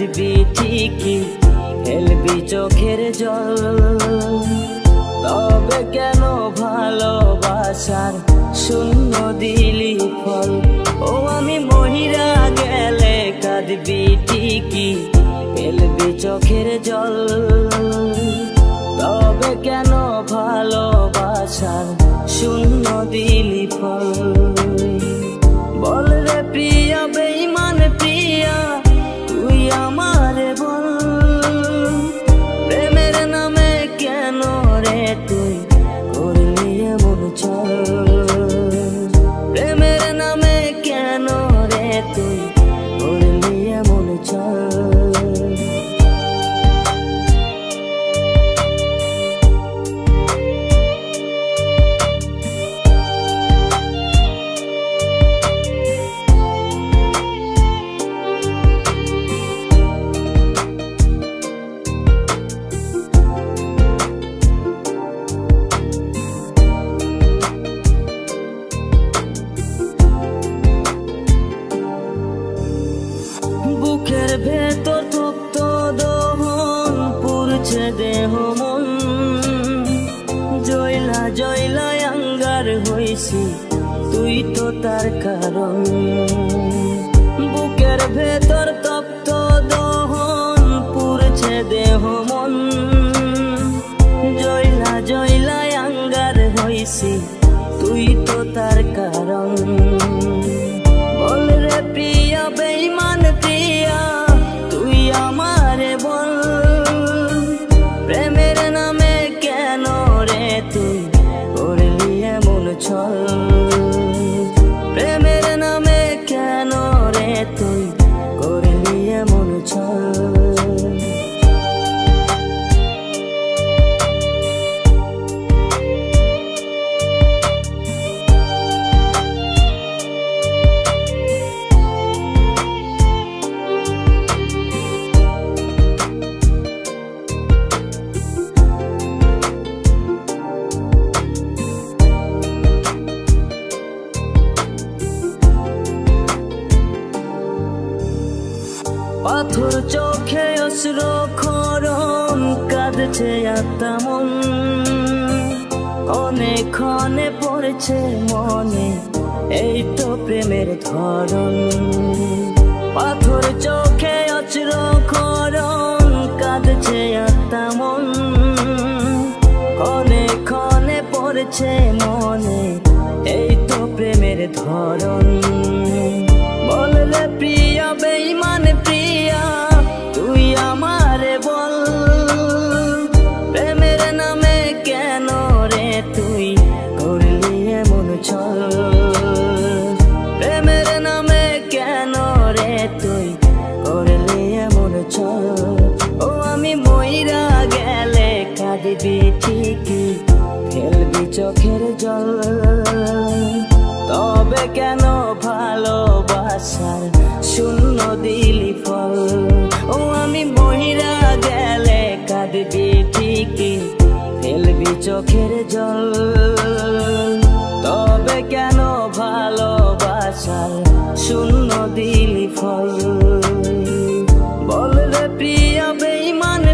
কাঁদবি ঠিকই, ফেলবি চোখের জল। তবে কেন ভালোবাসার শূন্য দিলি ফল? ও আমি মহিরা গেলে কাঁদবি ঠিকই, ফেলবি চোখের জল। তবে কেন ভালোবাসার শূন্য দিলি ফল? বল রে প্রিয়া বেঈমান প্রিয়া, তুই আমারে বল, প্রেমের নামে কেন রে তুই করলি এমন চল? প্রেমের নামে কেন রে তুই করলি এমন চল? বুকের ভেতর তপ্ত দহন পুরছে দেহ মন, জয়লা জয়লা আঙ্গার হইছি তুই তো তার কারণ। বুকের ভেতর তপ্ত দহন পুরছে দেহ মন, জয়লা জয়লা আঙ্গার হইছি তুই তো তার কারণ। বল রে প্রিয়া বেঈমান প্রিয়া, তুই আমারে বল, প্রেমের নামে কেন রে তুই করলি এমন ছল? প্রেমের নামে কেন রে তুই করলি এমন ছল? পাথর চোখে অশ্র খরণ কাঁদছে আত্মা মন, ক্ষণে ক্ষণে পড়ছে মনে এই তো প্রেমের ধরন। পাথর চোখে অশ্র খরণ কাঁদছে আত্মা মন, ক্ষণে ক্ষণে পড়ছে মনে এই তো প্রেমের ধরন। বল রে প্রিয়া বেঈমান প্রিয়া, তুই আমারে বল, প্রেমের নামে কেন রে তুই করলি এমন ছল? প্রেমের নামে কেন রে তুই করলি এমন ছল? ও আমি মইরা গেলে কাঁদবি ঠিকই, ফেলবি চোখের জল। তবে কেন ভালোবাসার শূন্য দিলি ফল? ও আমি মহিরা গেলে কাঁদবি ঠিকই, ফেলবি চোখের জল। তবে কেন ভালোবাসার শূন্য দিলি ফল? বল রে প্রিয়া বেঈমান